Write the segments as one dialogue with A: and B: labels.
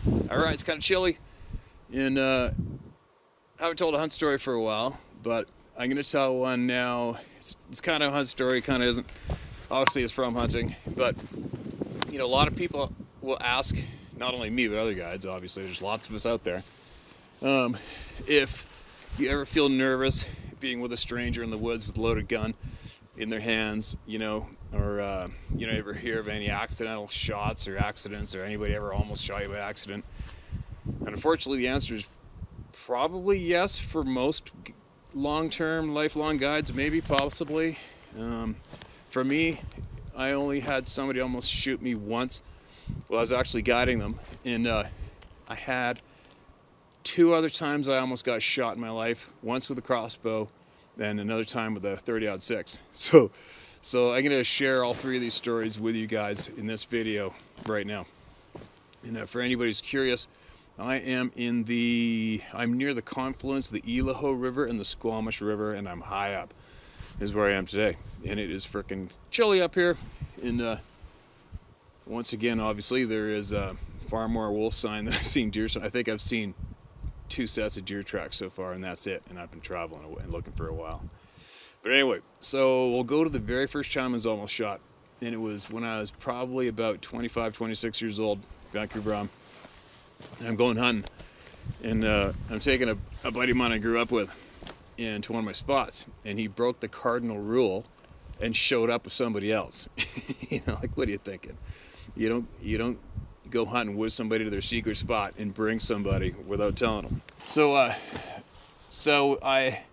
A: Alright, it's kind of chilly, and I haven't told a hunt story for a while, but I'm going to tell one now. It's kind of a hunt story, kind of isn't. Obviously it's from hunting, but you know, a lot of people will ask, not only me, but other guides, obviously, there's lots of us out there, if you ever feel nervous being with a stranger in the woods with a loaded gun in their hands, you know, or you know, ever hear of any accidental shots or accidents, or anybody ever almost shot you by accident. And unfortunately the answer is probably yes for most long-term, lifelong guides, maybe, possibly. For me, I only had somebody almost shoot me once while I was actually guiding them, and I had two other times I almost got shot in my life, once with a crossbow and another time with a 30-06. So I'm going to share all three of these stories with you guys in this video right now. And for anybody who's curious, I'm near the confluence of the Elaho River and the Squamish River, and I'm high up is where I am today. And it is freaking chilly up here. And once again, obviously, there is far more wolf sign than I've seen deer sign. I think I've seen 2 sets of deer tracks so far, and that's it. And I've been traveling and looking for a while. But anyway, so we'll go to the very first time I was almost shot. And it was when I was probably about 25, 26 years old, Vancouver. And I'm going hunting. And I'm taking a buddy of mine I grew up with into one of my spots. And he broke the cardinal rule and showed up with somebody else. You know, like, what are you thinking? You don't go hunting with somebody to their secret spot and bring somebody without telling them. So I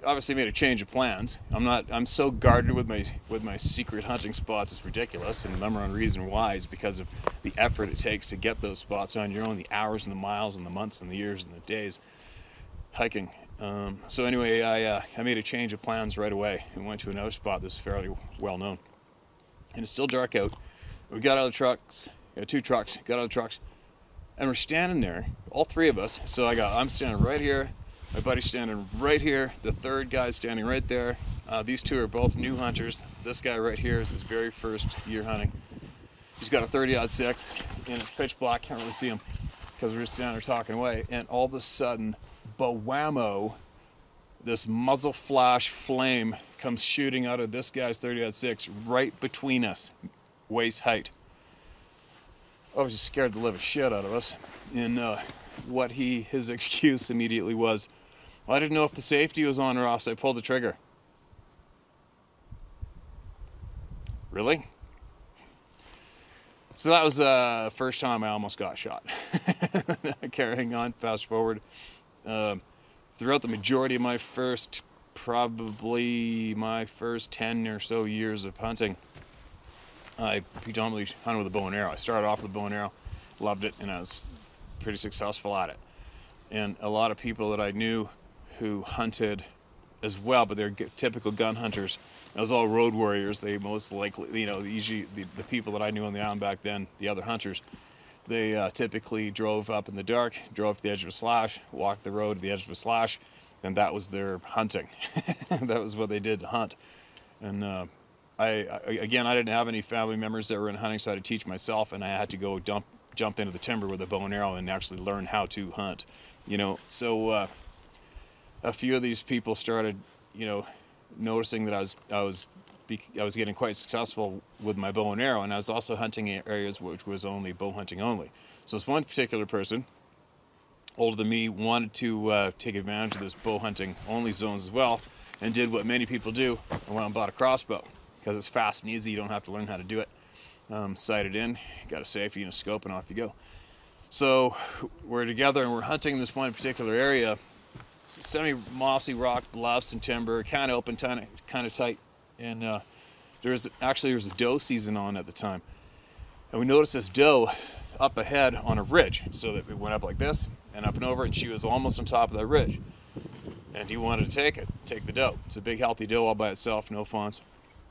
A: obviously made a change of plans. I'm so guarded with my secret hunting spots, it's ridiculous. And the number one reason why is because of the effort it takes to get those spots on your own, the hours and the miles and the months and the years and the days hiking. So anyway, I made a change of plans right away and went to another spot that's fairly well known. And it's still dark out. We got out of the trucks, 2 trucks, got out of the trucks, and we're standing there, all 3 of us. So I'm standing right here, my buddy's standing right here, the third guy's standing right there. These 2 are both new hunters. This guy right here is his very first year hunting. He's got a 30-06, and it's pitch black, can't really see him because we're just standing there talking away. And all of a sudden, bawammo, this muzzle flash flame comes shooting out of this guy's 30-06 right between us, waist height. Obviously scared the living shit out of us. And his excuse immediately was, well, I didn't know if the safety was on or off, so I pulled the trigger. Really? So that was the first time I almost got shot. Carrying on, fast forward. Throughout the majority of probably my first 10 or so years of hunting, I predominantly hunted with a bow and arrow. I started off with a bow and arrow, loved it, and I was pretty successful at it. And a lot of people that I knew who hunted as well, but they're typical gun hunters. It was all road warriors. They most likely, you know, usually the people that I knew on the island back then, the other hunters, they typically drove up in the dark, drove to the edge of a slash, walked the road to the edge of a slash, and that was their hunting. That was what they did to hunt. And I didn't have any family members that were in hunting, so I had to teach myself, and I had to go jump into the timber with a bow and arrow and actually learn how to hunt. You know, so a few of these people started, you know, noticing that I was getting quite successful with my bow and arrow, and I was also hunting in areas which was only bow hunting only. So this one particular person, older than me, wanted to take advantage of this bow hunting only zones as well, and did what many people do and went and bought a crossbow because it's fast and easy. You don't have to learn how to do it. Sighted in, got a safety and a scope, and off you go. So we're together and we're hunting in this one particular area. Semi-mossy rock bluffs and timber, kind of open, kind of tight. And there was a doe season on at the time. And we noticed this doe up ahead on a ridge. So that we went up like this and up and over, and she was almost on top of that ridge. And he wanted to take the doe. It's a big healthy doe all by itself, no fawns.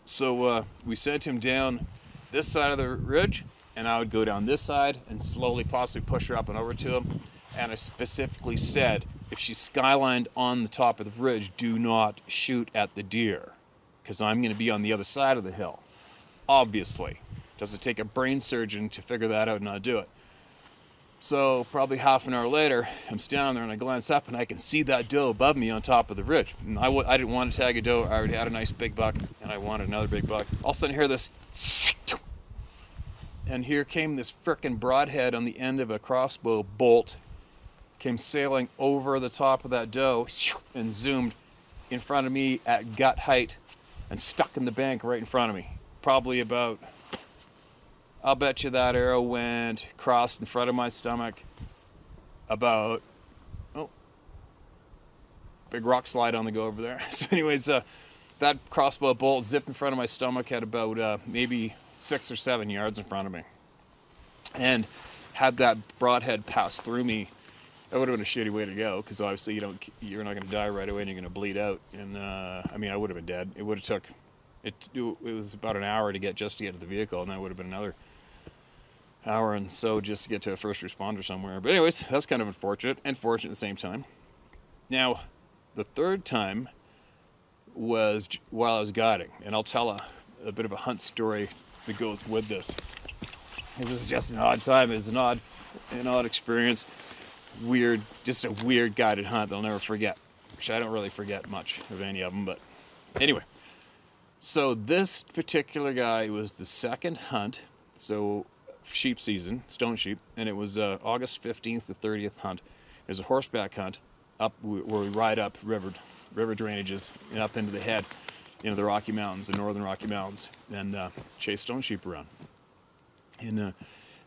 A: So we sent him down this side of the ridge, and I would go down this side and slowly possibly push her up and over to him. And I specifically said, if she's skylined on the top of the ridge, do not shoot at the deer, because I'm going to be on the other side of the hill. Obviously. Does it take a brain surgeon to figure that out and not do it? So probably half an hour later, I'm standing there and I glance up and I can see that doe above me on top of the ridge. And I didn't want to tag a doe. I already had a nice big buck and I wanted another big buck. All of a sudden I hear this, and here came this frickin' broadhead on the end of a crossbow bolt, came sailing over the top of that doe and zoomed in front of me at gut height and stuck in the bank right in front of me. Probably about, I'll bet you that arrow went, crossed in front of my stomach, about, oh, big rock slide on the go over there. So anyways, that crossbow bolt zipped in front of my stomach at about maybe 6 or 7 yards in front of me. And had that broadhead pass through me, that would have been a shitty way to go, because obviously you're not going to die right away and you're going to bleed out. And I mean, I would have been dead. It would have took, it was about an hour to get to the vehicle, and that would have been another hour and so just to get to a first responder somewhere. But anyways, that's kind of unfortunate and fortunate at the same time. Now, the third time was while I was guiding, and I'll tell a bit of a hunt story that goes with this. This is just an odd time. It's an odd experience. Weird, just a weird guided hunt that I'll never forget. Which I don't really forget much of any of them, but anyway. So this particular guy was the second hunt, so sheep season, stone sheep, and it was August 15th to 30th hunt. It was a horseback hunt up where we ride up river drainages and up into the head, the Rocky Mountains, the northern Rocky Mountains, and chase stone sheep around. And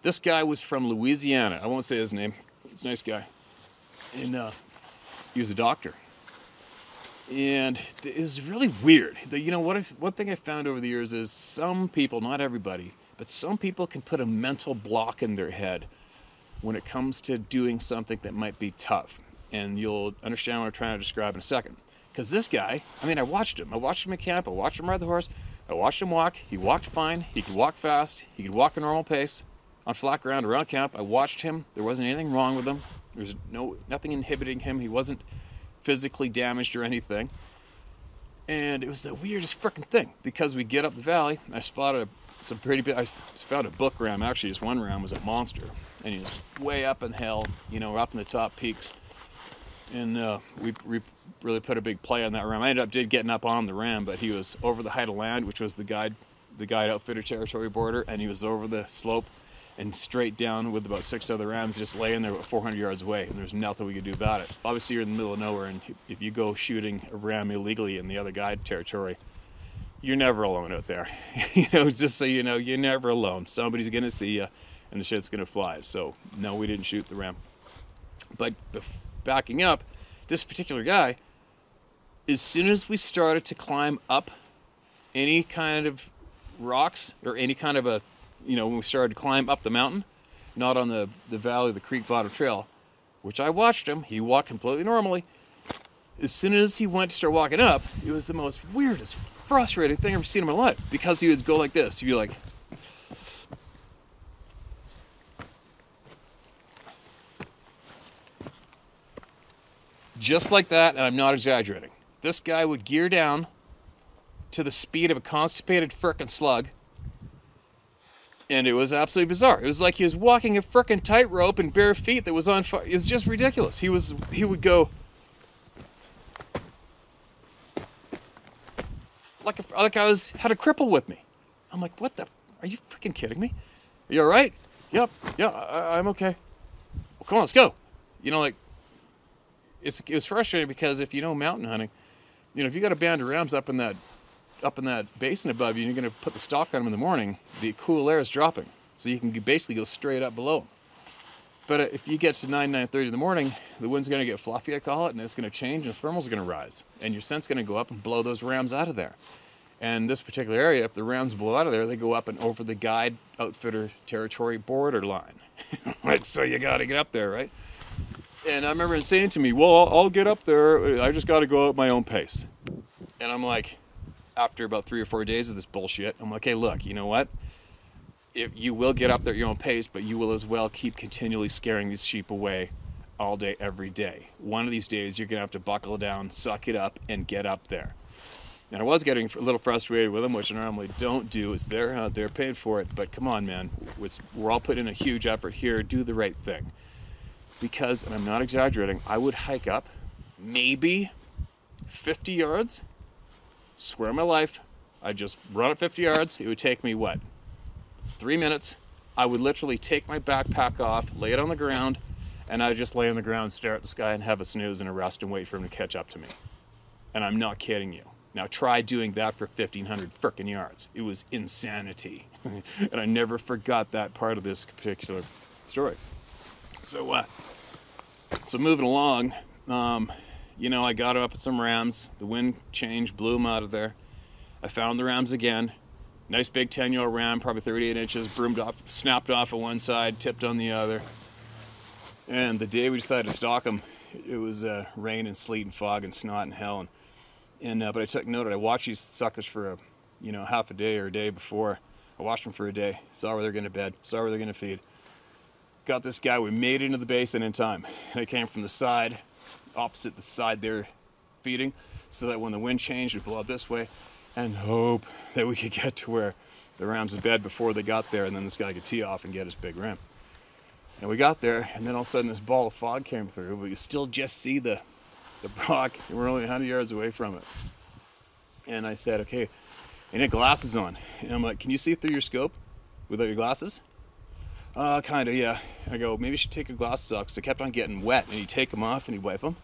A: this guy was from Louisiana. I won't say his name. He's a nice guy. And he was a doctor. And it's really weird. One thing I found over the years is some people, not everybody, but some people can put a mental block in their head when it comes to doing something that might be tough. And you'll understand what I'm trying to describe in a second. Because this guy, I mean, I watched him. I watched him at camp. I watched him ride the horse. I watched him walk. He walked fine. He could walk fast. He could walk a normal pace on flat ground around camp. I watched him. There wasn't anything wrong with him. There was nothing inhibiting him. He wasn't physically damaged or anything. And it was the weirdest frickin' thing, because we get up the valley. I spotted some pretty big. I found a book ram. Actually, just one ram was a monster, and he was way up in hell. Up in the top peaks. And we really put a big play on that ram. I ended up getting up on the ram, but he was over the height of land, which was the guide outfitter territory border, and he was over the slope and straight down with about 6 other rams just laying there about 400 yards away, and there's nothing we could do about it. Obviously, you're in the middle of nowhere, and if you go shooting a ram illegally in the other guide territory, you're never alone out there. Just so you know, you're never alone. Somebody's going to see you, and the shit's going to fly. So, no, we didn't shoot the ram. But backing up, this particular guy, as soon as we started to climb up any kind of rocks or any kind of when we started to climb up the mountain, not on the valley, the creek bottom trail, which I watched him, he walked completely normally. As soon as he went to start walking up, it was the most weirdest, frustrating thing I've ever seen in my life, because he would go like this. He'd be like, just like that, and I'm not exaggerating. This guy would gear down to the speed of a constipated frickin' slug, and it was absolutely bizarre. It was like he was walking a frickin' tightrope in bare feet that was on fire. It was just ridiculous. He would go like I had a cripple with me. I'm like, what the? Are you freaking kidding me? Are you all right? Yep. Yeah, I'm okay. Well, come on, let's go. It was frustrating, because if you know mountain hunting, if you got a band of rams up in that basin above you, and you're going to put the stock on them in the morning, the cool air is dropping, so you can basically go straight up below them. But if you get to 9:30 in the morning, the wind's going to get fluffy, I call it, and it's going to change, and the thermals are going to rise, and your scent's going to go up and blow those rams out of there. And this particular area, if the rams blow out of there, they go up and over the guide outfitter territory border line. Right, so you got to get up there, right? And I remember him saying to me, well, I'll get up there. I just got to go at my own pace. And I'm like, after about 3 or 4 days of this bullshit, I'm like, hey, look, you know what? If you will get up there at your own pace, but you will as well keep continually scaring these sheep away all day, every day. One of these days, you're going to have to buckle down, suck it up, and get up there. And I was getting a little frustrated with them, which I normally don't do. It's they're out there paying for it. But come on, man. We're all putting in a huge effort here. Do the right thing. Because, and I'm not exaggerating, I would hike up maybe 50 yards. Swear on my life. I'd just run up 50 yards. It would take me, what, 3 minutes. I would literally take my backpack off, lay it on the ground, and I'd just lay on the ground, stare at the sky, and have a snooze and a rest and wait for him to catch up to me. And I'm not kidding you. Now try doing that for 1,500 frickin' yards. It was insanity. And I never forgot that part of this particular story. So moving along, you know, I got up at some rams. The wind changed, blew them out of there. I found the rams again. Nice big 10-year-old ram, probably 38 inches, broomed off, snapped off on one side, tipped on the other. And the day we decided to stalk them, it was rain and sleet and fog and snot and hell. But I took note. I watched these suckers for half a day or a day before. I watched them for a day. Saw where they're going to bed. Saw where they're going to feed. Got this guy. We made it into the basin in time. And I came from the side, opposite the side they're feeding, so that when the wind changed, we'd blow out this way, and hope that we could get to where the rams in bed before they got there, and then this guy could tee off and get his big ram. And we got there, and then all of a sudden this ball of fog came through, but you still just see the rock, and we're only 100 yards away from it. And I said, okay, and had glasses on. And I'm like, can you see through your scope without your glasses? Kinda, yeah. I go, maybe you should take your glasses off, because they kept on getting wet. And he'd take them off, and he'd wipe them,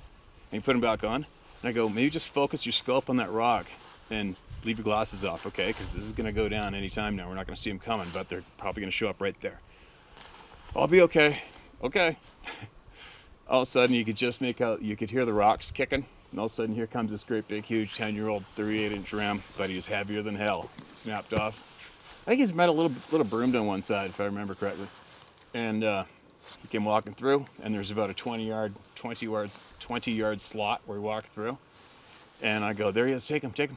A: and he'd put them back on. And I go, maybe just focus your scope on that rock, and leave your glasses off, okay? Because this is going to go down any time now. We're not going to see them coming, but they're probably going to show up right there. I'll be okay. Okay. All of a sudden, you could just make out, you could hear the rocks kicking, and all of a sudden, here comes this great big, huge 10-year-old 38-inch ram, but he was heavier than hell. Snapped off. I think he's met a little broomed on one side, if I remember correctly. And he came walking through, and there's about a 20-yard slot where he walked through. And I go, there he is, take him. And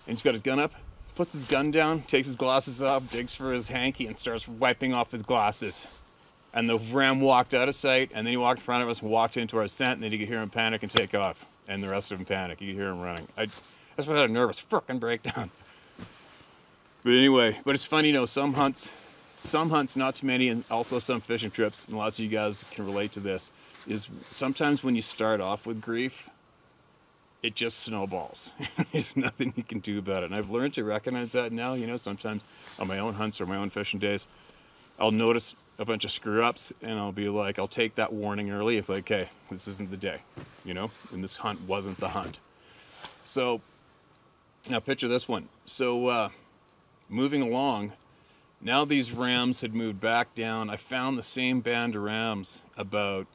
A: he's got his gun up, puts his gun down, takes his glasses off, digs for his hanky, and starts wiping off his glasses. And the ram walked out of sight, and then he walked in front of us and walked into our scent, and then you could hear him panic and take off. And the rest of them panic. You could hear him running. That's what I had a nervous frickin' breakdown. But anyway, but it's funny, some hunts, not too many, and also some fishing trips, and lots of you guys can relate to this, is sometimes when you start off with grief, it just snowballs. There's nothing you can do about it. And I've learned to recognize that now, sometimes on my own hunts or my own fishing days, I'll notice a bunch of screw-ups, and I'll be like, I'll take that warning early if like, okay, this isn't the day, and this hunt wasn't the hunt. So, now picture this one. So, moving along, now these rams had moved back down. I found the same band of rams about,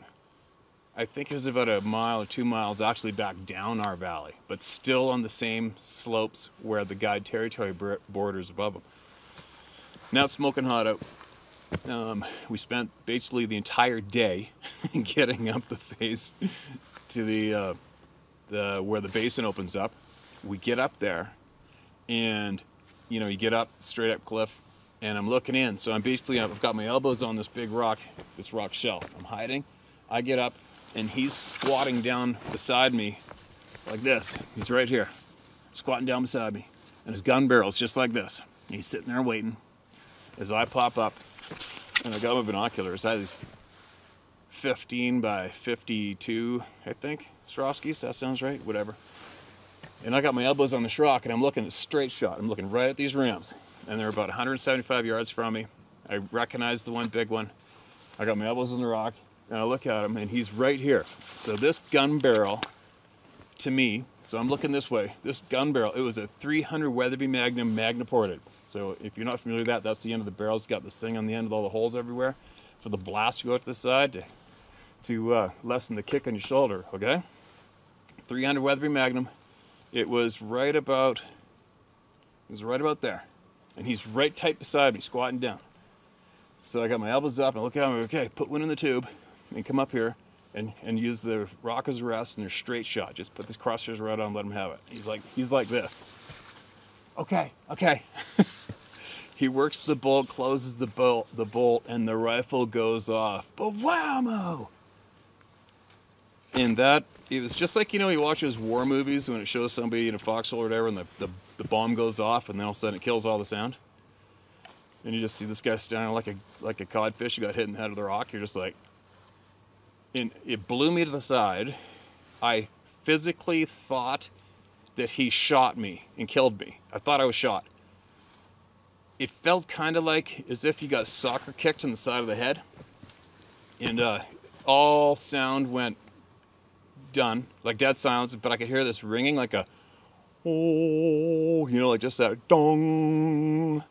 A: I think it was about a mile or 2 miles actually back down our valley, but still on the same slopes where the guide territory borders above them. Now it's smoking hot out. We spent basically the entire day getting up the face to the where the basin opens up. We get up there, and you get up straight up cliff, and I'm looking in. So I've got my elbows on this big rock, this rock shelf. I'm hiding. I get up, and he's squatting down beside me like this. He's right here, squatting down beside me, and his gun barrel's just like this. And he's sitting there waiting as I pop up. And I got my binoculars. I had these 15 by 52, I think, Swarovskis. That sounds right. Whatever. And I got my elbows on this rock, and I'm looking at straight shot. I'm looking right at these rams, and they're about 175 yards from me. I recognize the one big one. I got my elbows on the rock, and I look at him, and he's right here. So this gun barrel, to me, so I'm looking this way. This gun barrel, it was a 300 Weatherby Magnum Magna-ported. So if you're not familiar with that, that's the end of the barrel. It's got this thing on the end with all the holes everywhere for the blast to go out to the side to lessen the kick on your shoulder, okay? 300 Weatherby Magnum. It was right about there. And he's right tight beside me, squatting down. So I got my elbows up and I look at him, okay, put one in the tube and come up here. And use the rock as a rest, and they're straight shot. Just put the crosshairs right on and let him have it. He's like this. Okay. He works the bolt, closes the bolt, and the rifle goes off. But whammo! And that, it was just like, you know, you watch those war movies when it shows somebody in a foxhole or whatever and the bomb goes off and then all of a sudden it kills all the sound. And you just see this guy standing like a codfish who got hit in the head with a rock. You're just like, and it blew me to the side. I physically thought that he shot me and killed me. I thought I was shot. It felt kind of like as if you got soccer kicked in the side of the head. And all sound went done, like dead silence, but I could hear this ringing like a, oh, you know, like just that dong.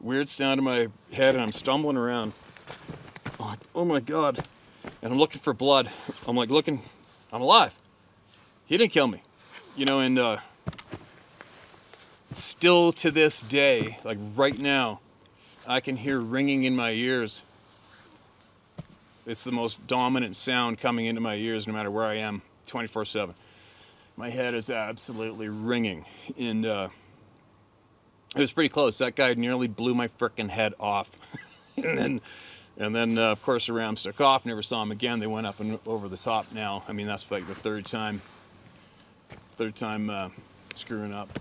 A: Weird sound in my head, and I'm stumbling around. I'm like, oh my God. And I'm looking for blood. I'm like looking, I'm alive. He didn't kill me. You know, and still to this day, like right now, I can hear ringing in my ears. It's the most dominant sound coming into my ears no matter where I am, 24/7. My head is absolutely ringing. And it was pretty close. That guy nearly blew my frickin' head off. and then of course, the Rams took off. Never saw him again. They went up and over the top now. I mean, that's like the third time screwing up.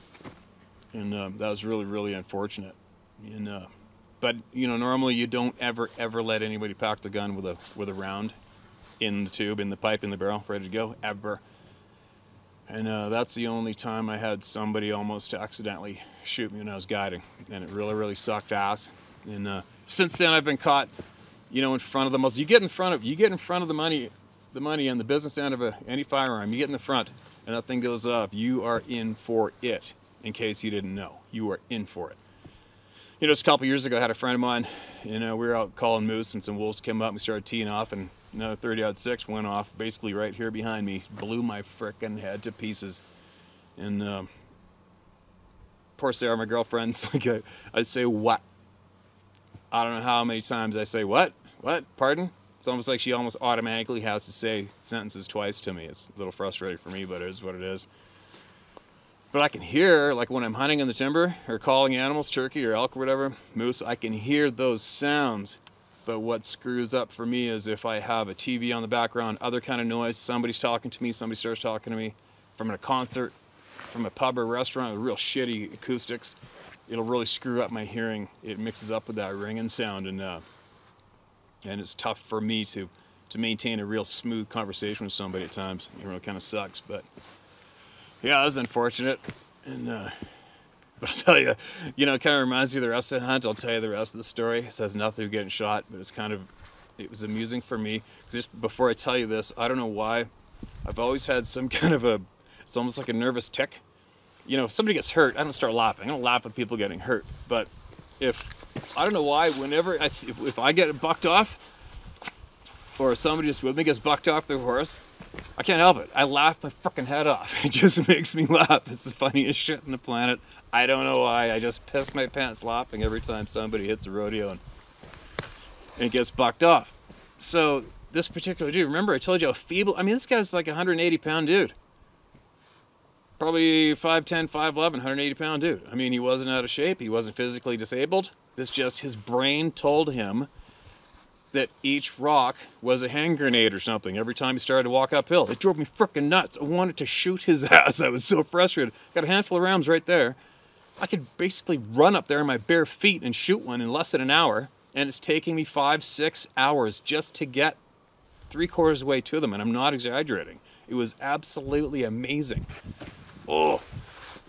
A: And that was really, really unfortunate. And but you know, normally you don't ever let anybody pack the gun with a round in the tube, in the pipe, in the barrel, ready to go, ever. And that's the only time I had somebody almost accidentally shoot me when I was guiding, and it really, really sucked ass. And since then, I've been caught, you know, in front of the muzzle. You get in front of the money and the business end of any firearm. You get in the front, and that thing goes up. You are in for it. In case you didn't know, you are in for it. You know, just a couple years ago, I had a friend of mine, you know, we were out calling moose and some wolves came up and we started teeing off, and another 30-06 went off basically right here behind me, blew my frickin' head to pieces. And poor Sarah, my girlfriend's like, I'd say, what? I don't know how many times I say, what? Pardon? It's almost like she almost automatically has to say sentences twice to me. It's a little frustrating for me, but it is what it is. But I can hear, like when I'm hunting in the timber or calling animals, turkey or elk or whatever, moose, I can hear those sounds. But what screws up for me is if I have a TV on the background, other kind of noise, somebody's talking to me, somebody starts talking to me, from a concert, from a pub or restaurant with real shitty acoustics, it'll really screw up my hearing. It mixes up with that ringing sound, and it's tough for me to maintain a real smooth conversation with somebody at times. It really kind of sucks, but yeah, that was unfortunate. And but I'll tell you, you know, it kind of reminds you of the rest of the hunt. I'll tell you the rest of the story. It has nothing to getting shot, but it was amusing for me. Just before I tell you this, I don't know why, I've always had some kind of it's almost like a nervous tick. You know, if somebody gets hurt, I don't start laughing. I don't laugh at people getting hurt. But I don't know why, whenever if I get bucked off, or somebody just with me gets bucked off their horse, I can't help it. I laugh my frickin' head off. It just makes me laugh. It's the funniest shit on the planet. I don't know why. I just piss my pants laughing every time somebody hits a rodeo and gets bucked off. So this particular dude, remember I told you how feeble, I mean, this guy's like a 180-pound dude. Probably 5'10", 5'11", 180-pound dude. I mean, he wasn't out of shape. He wasn't physically disabled. It's just his brain told him that each rock was a hand grenade or something every time he started to walk uphill. It drove me frickin' nuts. I wanted to shoot his ass. I was so frustrated. Got a handful of rounds right there. I could basically run up there on my bare feet and shoot one in less than an hour, and it's taking me 5-6 hours just to get 3/4 of the way to them, and I'm not exaggerating. It was absolutely amazing. Oh,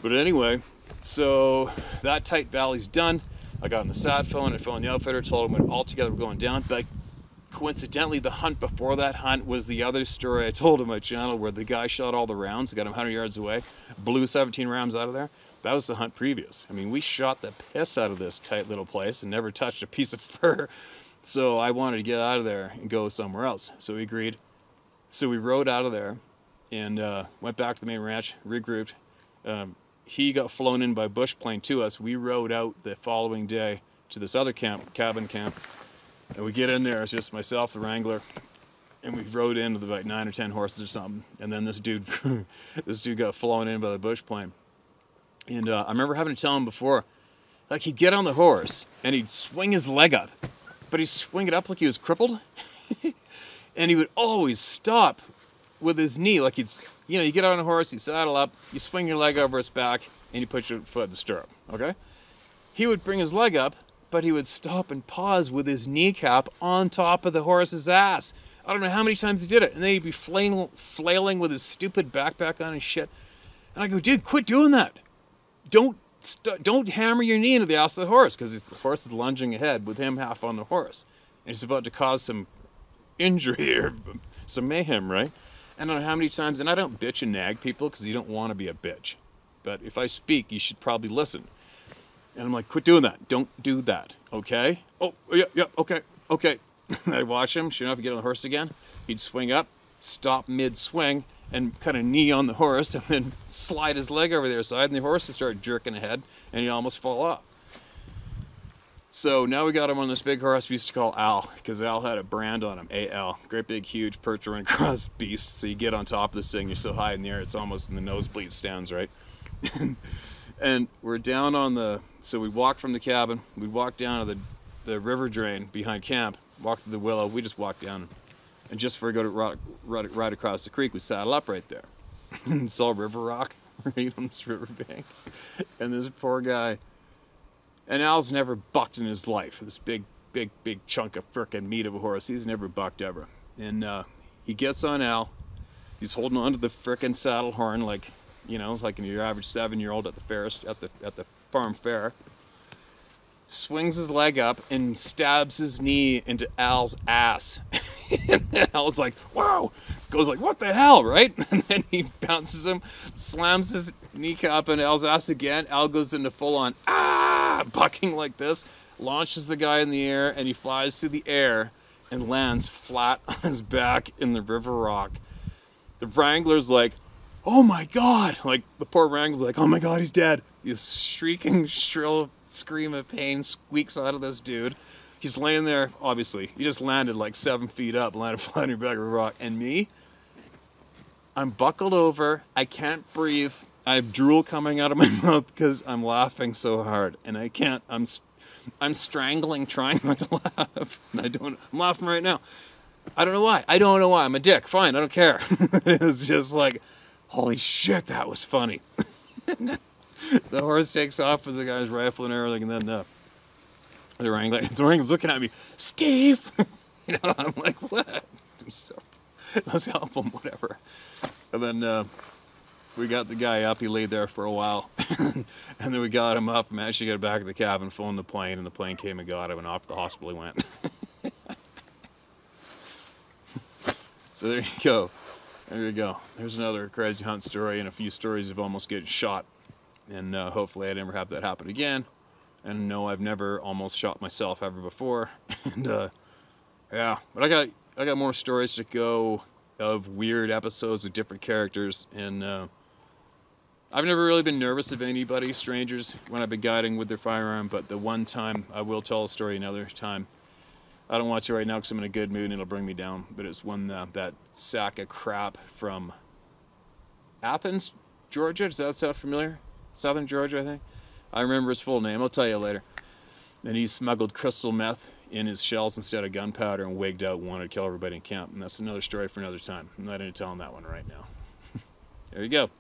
A: but anyway, so that tight valley's done. I got on the sat phone, I phoned the outfitter, told him we're all together, we're going down. But coincidentally, the hunt before that hunt was the other story I told on my channel where the guy shot all the rounds, got him 100 yards away, blew 17 rounds out of there. That was the hunt previous. I mean, we shot the piss out of this tight little place and never touched a piece of fur. So I wanted to get out of there and go somewhere else. So we agreed. So we rode out of there and went back to the main ranch, regrouped. He got flown in by bush plane to us. We rode out the following day to this other cabin camp, and we get in there. It's just myself, the wrangler, and we rode in with about 9 or 10 horses or something. And then this dude, got flown in by the bush plane. And I remember having to tell him before, like he'd get on the horse and he'd swing his leg up, but he'd swing it up like he was crippled, and he would always stop with his knee, like you get on a horse, you saddle up, you swing your leg over its back, and you put your foot in the stirrup, okay? He would bring his leg up, but he would stop and pause with his kneecap on top of the horse's ass. I don't know how many times he did it, and then he'd be flailing with his stupid backpack on and shit. And I go, dude, quit doing that. Don't hammer your knee into the ass of the horse, because the horse is lunging ahead with him half on the horse. And he's about to cause some injury or some mayhem, right? I don't know how many times, and I don't bitch and nag people because you don't want to be a bitch. But if I speak, you should probably listen. And I'm like, quit doing that. Don't do that, okay? Oh, yeah, okay. And I watch him. Sure enough, he'd get on the horse again. He'd swing up, stop mid-swing, and kind of knee on the horse, and then slide his leg over their side, and the horse would start jerking ahead, and he'd almost fall off. So now we got him on this big horse we used to call Al, because Al had a brand on him, A-L. Great big, huge, perch run across beast. So you get on top of this thing, you're so high in the air, it's almost in the nosebleed stands, right? And we're down on the, so we walk from the cabin, we walk down to the river drain behind camp, walk through the willow, we just walk down. And just before we go to right across the creek, we saddle up right there. And saw River Rock right on this river bank. And this poor guy, and Al's never bucked in his life. This big chunk of frickin' meat of a horse. He's never bucked ever. And he gets on Al. He's holding onto the frickin' saddle horn like, like your average 7-year-old at the fair, at the farm fair. Swings his leg up and stabs his knee into Al's ass. And then Al's like, wow! Goes like, what the hell, right? And then he bounces him, slams his kneecap on Al's ass again. Al goes into full-on, bucking like this, launches the guy in the air, and he flies through the air and lands flat on his back in the river rock. The wrangler's like, oh my God! Like, the poor wrangler's like, oh my God, he's dead. This shrieking, shrill scream of pain squeaks out of this dude. He's laying there, obviously. He just landed like 7 feet up, landed flat on your back of a rock. And me, I'm buckled over. I can't breathe. I have drool coming out of my mouth because I'm laughing so hard. And I can't. I'm strangling, trying not to laugh. And I'm laughing right now. I don't know why. I'm a dick. Fine, I don't care. It's just like, holy shit, that was funny. The horse takes off with the guy's rifle and everything, and then the wrangler's looking at me, Steve! I'm like, what? Let's help him, whatever. And then we got the guy up. He laid there for a while. And then we got him up, managed to get back to the cabin, phoned the plane, and the plane came and got him, and off to the hospital he went. So there you go. There you go. There's another crazy hunt story and a few stories of almost getting shot. And hopefully I never have that happen again. And no, I've never almost shot myself ever before. And yeah, but I got more stories to go of weird episodes with different characters. And I've never really been nervous of anybody, strangers, when I've been guiding with their firearm. But the one time, I will tell a story another time. I don't watch it right now because I'm in a good mood and it'll bring me down. But it's when that sack of crap from Athens, Georgia. Does that sound familiar? Southern Georgia, I think. I remember his full name. I'll tell you later. And he smuggled crystal meth in his shells instead of gunpowder and wigged out and wanted to kill everybody in camp. And that's another story for another time. I'm not into telling that one right now. There you go.